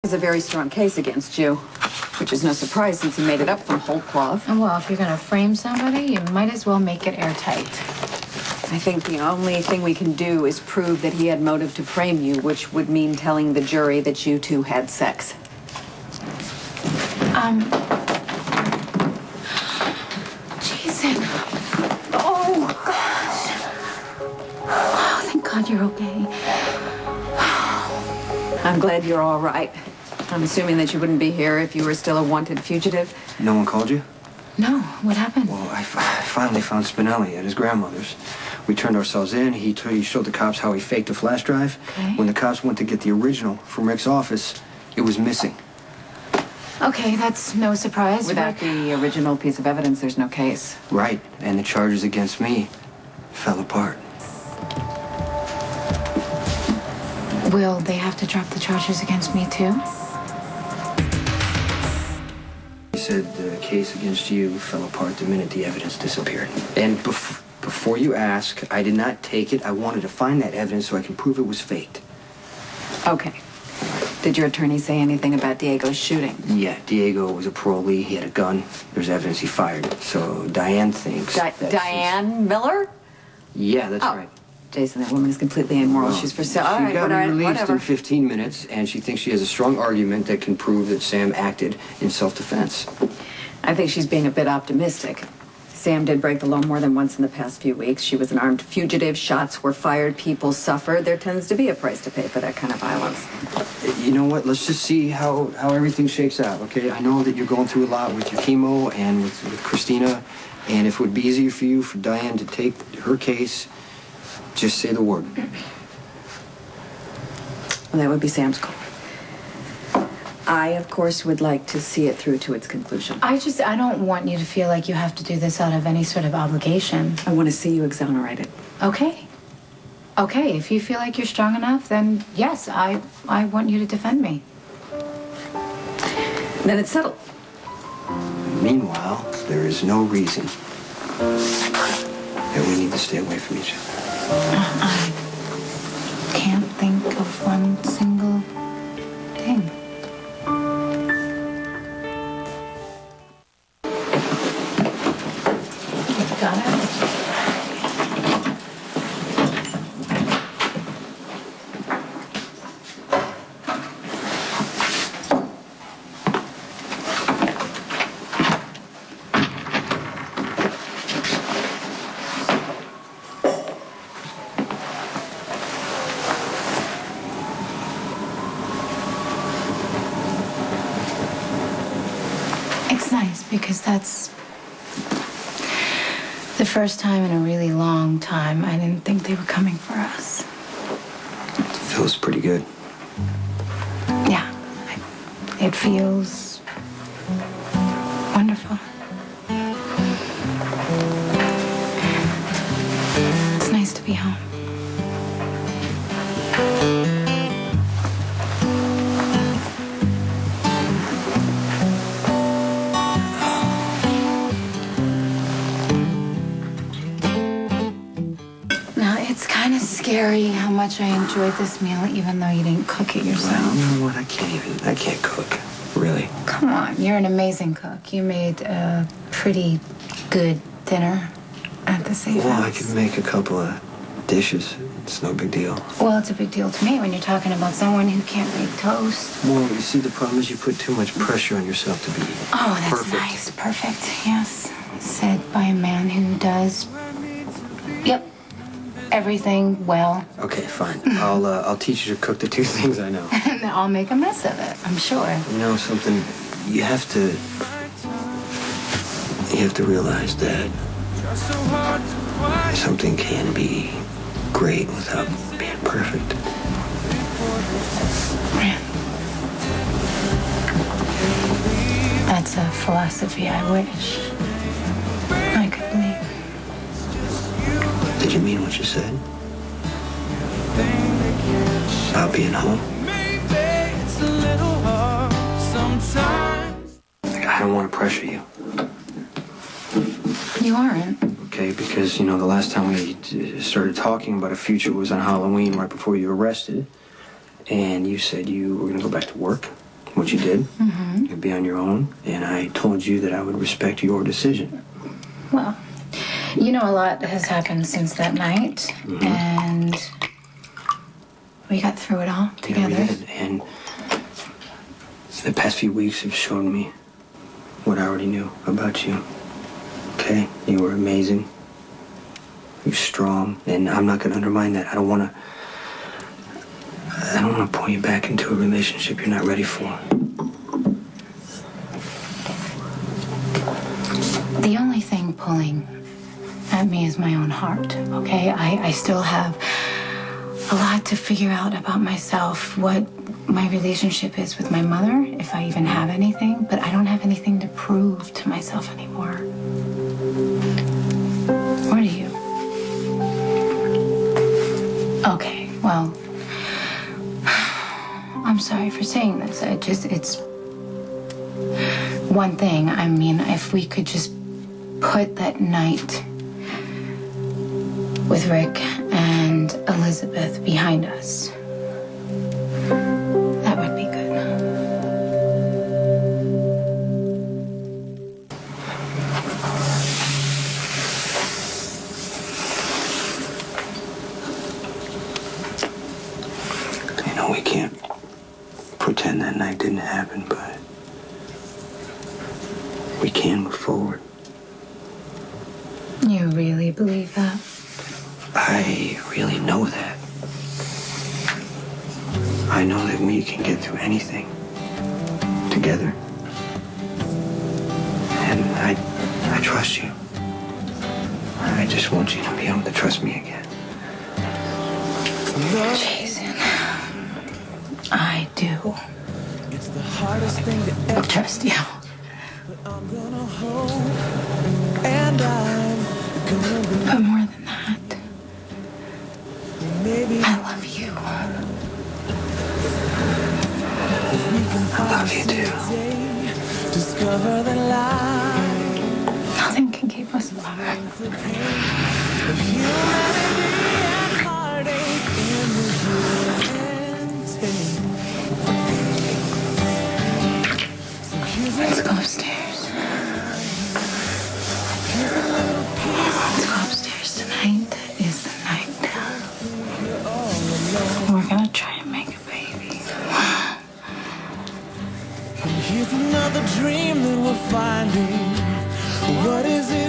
It's a very strong case against you, which is no surprise since he made it up from whole cloth. Oh, well, if you're going to frame somebody, you might as well make it airtight. I think the only thing we can do is prove that he had motive to frame you, which would mean telling the jury that you two had sex. Jason. Oh, gosh. Oh, thank God you're okay. I'm glad you're all right. I'm assuming that you wouldn't be here if you were still a wanted fugitive. No one called you? No, what happened? Well, I finally found Spinelli at his grandmother's. We turned ourselves in. He showed the cops how he faked a flash drive. Okay. When the cops went to get the original from Rick's office, it was missing. Okay, that's no surprise. Without the original piece of evidence, there's no case. Right, and the charges against me fell apart. Will they have to drop the charges against me, too? He said the case against you fell apart the minute the evidence disappeared. And before you ask, I did not take it. I wanted to find that evidence so I can prove it was faked. Okay. Did your attorney say anything about Diego's shooting? Yeah, Diego was a parolee. He had a gun. There's evidence he fired. So Diane thinks Diane Miller? Yeah, that's right. Jason, that woman is completely immoral. She's for sale. All She right, got released whatever. in 15 minutes, and she thinks she has a strong argument that can prove that Sam acted in self-defense. I think she's being a bit optimistic. Sam did break the law more than once in the past few weeks. She was an armed fugitive. Shots were fired. People suffered. There tends to be a price to pay for that kind of violence. You know what? Let's just see how everything shakes out, okay? I know that you're going through a lot with your chemo and with Christina, and if it would be easier for you, for Diane to take her case, just say the word. Well, that would be Sam's call. I, of course, would like to see it through to its conclusion. I don't want you to feel like you have to do this out of any sort of obligation. I want to see you exonerated. Okay. Okay, if you feel like you're strong enough, then yes, I want you to defend me. Then it's settled. Meanwhile, there is no reason that we need to stay away from each other. I can't think of one single thing. Got it? It's nice because that's the first time in a really long time I didn't think they were coming for us. It feels pretty good. Yeah, it feels wonderful. It's nice to be home. It's kind of scary how much I enjoyed this meal, even though you didn't cook it yourself. Well, you know what? I can't cook. Really. Come on, you're an amazing cook. You made a pretty good dinner at the safe Well, house. I could make a couple of dishes. It's no big deal. Well, it's a big deal to me when you're talking about someone who can't make toast. Well, you see, the problem is you put too much pressure on yourself to be Oh, that's perfect. nice. Perfect, yes. Said by a man who does, yep, everything well. Okay, fine. I'll teach you to cook the two things I know. And I'll make a mess of it, I'm sure. You know something? You have to realize that something can be great without being perfect. That's a philosophy I wish I could believe. Did you mean what you said? About being home? I don't want to pressure you. You aren't. Okay, because, you know, the last time we started talking about a future was on Halloween right before you were arrested. And you said you were going to go back to work. what you did. You'd be on your own, and I told you that I would respect your decision. Well, you know, a lot has happened since that night, and we got through it all together. Yeah, we did, and the past few weeks have shown me what I already knew about you. Okay? You were amazing. You're strong, and I'm not going to undermine that. I don't want to pull you back into a relationship you're not ready for. The only thing pulling at me is my own heart, okay? I still have a lot to figure out about myself, what my relationship is with my mother, if I even have anything, but I don't have anything to prove to myself anymore. Or do you? Okay, well, I'm sorry for saying this. It's one thing. I mean, if we could just put that night with Rick and Elizabeth behind us, that would be good. You know, we can't pretend that night didn't happen, but we can move forward. You really believe that? I really know that. I know that we can get through anything together. And I trust you. I just want you to be able to trust me again. Jason, I do. Trust you. But more than that, I love you. I love you too. Nothing can keep us apart. Let's go upstairs. Let's go upstairs tonight. Is the night. We're gonna try and make a baby. Here's another dream that we're finding. What is it?